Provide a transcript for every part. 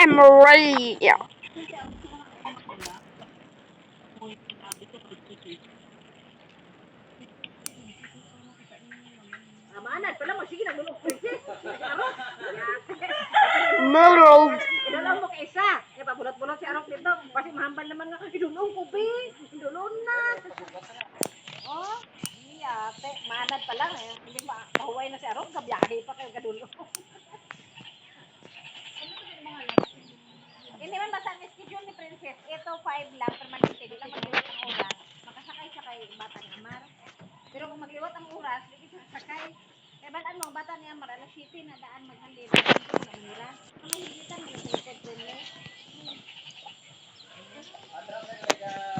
Maria. Manad pala mo sige nagulog princess. Arok. Murals. Idulong mo kay isa. Kaya pabulot-bulot si Arok dito. Kasi mahambal naman nga. Idulong ko be. Idulong na. Oh, iya, te, manad pa lang eh. Hindi mahuway na si Arok, kabiyahe pa kayo kadulong. Hindi man basta ang schedule ni Princess. Ito 5 lang permanente, di lang magliwat ang oras. Makasakay siya kay Bata ni Amar. Pero kung magliwat ang oras, di siya sakay. Kaya bataan mo, Bata ni Amar, alas 7 na daan maghalid. Sa Manila. Ang mahigitan mo sa ikot friendly.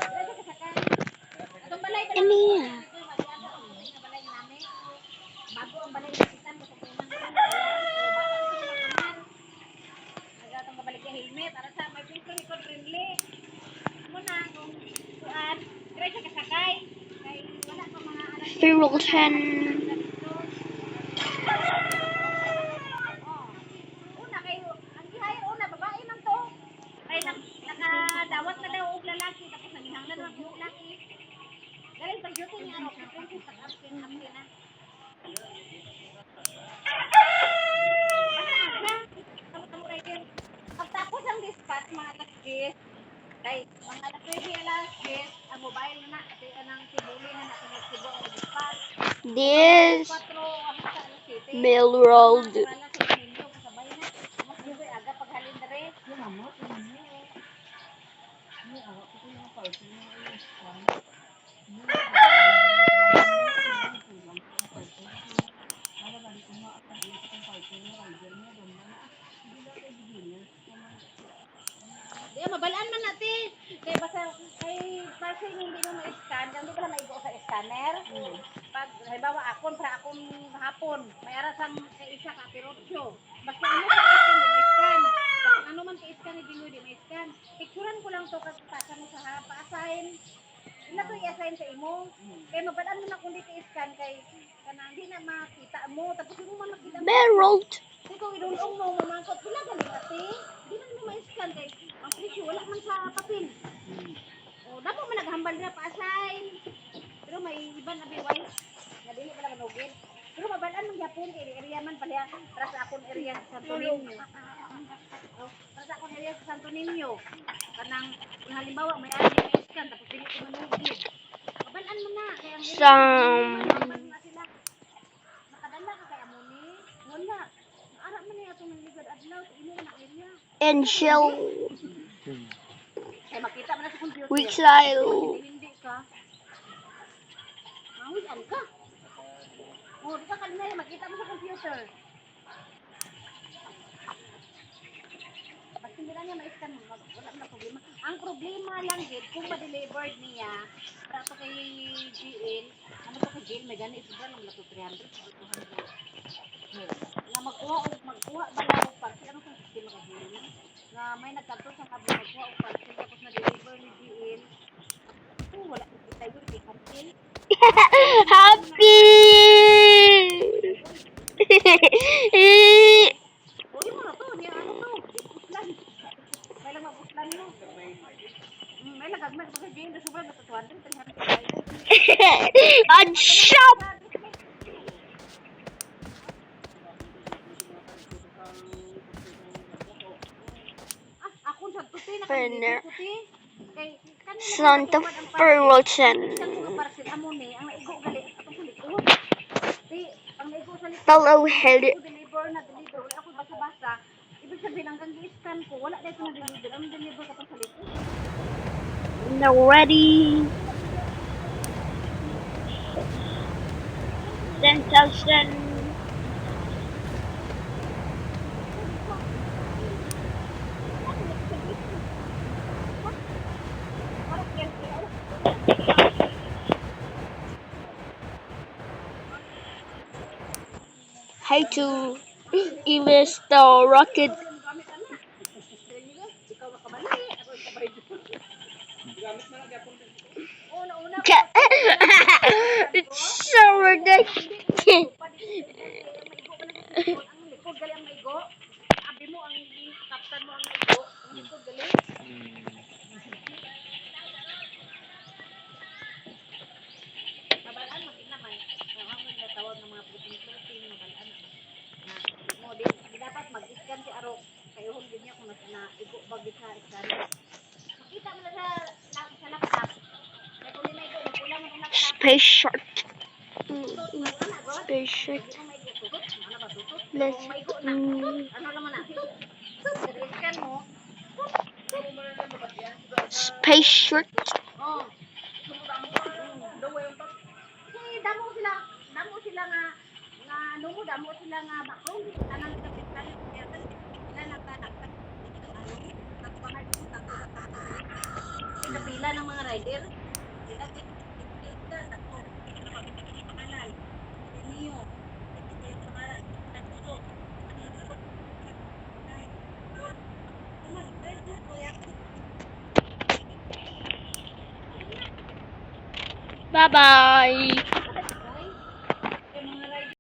Wala siya kasakay. Atong balay pa lang. Ano yan? Balay namin. Bago ang balay na kitan ko sa unang ko. Bata ko sila Amar. Nagatong kabalik yung helmet. Para sa may picture ikot friendly. Muna kung kuan. Kaya siya kasakay. Kay wala pa mga anak. Feral 10. Una kayo, ang gihay una babae man to. Kay nakadawat na daw og lalaki tapos nanghanglan na og lalaki. Dahil pag duty niya ako, princess sa captain na. Pagtapos ang dispatch mga alas 10, kay mga alas 12 alas 10, ang mobile na kasi anang tibuli na nakinisibo ang dispatch. This 4 ang sa alas 7. Mill Road. Wala sa ninyo kasabay na. Mas dito aga paghalin dere. Yung amo, ni awa ko yung party na di mabalaan man natin. Kaya basta kay parcel hindi mo ma-scan, hindi pala maigo sa scanner. Pag halimbawa akon para akong hapon, may arasang kay isa ka pirotso. Basta ano ka scan di ma-scan. Basta ano man kay scan di ma-scan. Picturean ko lang to kasi pasa mo sa pa-assign. Ina to i-assign sa imo. Kaya mabalaan mo na kung di ka-scan kay kana hindi na makita mo tapos mo man makita mo. Merald. Ikaw idulong mo mamangkot pila gali ate. Di man mo ma-scan kay ang presyo wala man sa papel. O damo man naghambal na pa-assign. Pero may iban na biway. Na dili pala manugid. Pero mabalaan man gyapon kay area man pala para sa akong area sa Santo Niño. Oh, para sa akong area sa Santo Niño. Kanang kung halimbawa may ari na iskan tapos dili ko manugid. Mabalaan mo na kay ang Some na sila. Nakadala ka kay amoni? Wala. Ara man ni atong ligad adlaw sa imo na area. Angel. Kay makita man na sa computer. Wixile. Hindi ka. Mahuyan ka. Oh, di ka kanina makita mo sa computer. Basta hindi lang niya ma-scan mo, wala na problema. Ang problema lang gid kung ma-delivered niya para to kay GL, ano to kay GL may gani sobra lang na to 300 na magkuha bala og parcel ano kung sistema ka GL na may nagkanto sa kabo magkuha og parcel tapos na-deliver ni GL. Wala ko kita yun kay parcel. Happy. Uy mo na to, niya ano to? Puslan. May lang mapuslan mo. May lagagman ko sa Jane, na sobrang natutuan din. On shop. Akong sa tuti, Ferner. nakalimutan tuti. Kay, kanina Santa Ferrochen. ang parcel, amo ni, ang naigo gali, atong sa likod. Ang naigo sa likod. Hello, hello. Deliver, wala ako basa-basa. Ibig sabihin, hanggang i-scan ko, wala dahil ko na-deliver. Ang deliver ka pa sa likod. Now ready. 10,000. Hi to Ilis the Rocket. It's so ridiculous. Space shot. Space shot. Let's. Ano naman na? Iskan mo. Space shot. Oh. Damo sila nga damo sila nga bakong tanan sa pitan kaya kan sila nagtataktak ano nagpahal ko pila ng mga rider sila kita takbo pangalan niyo pangalan takbo Bye bye.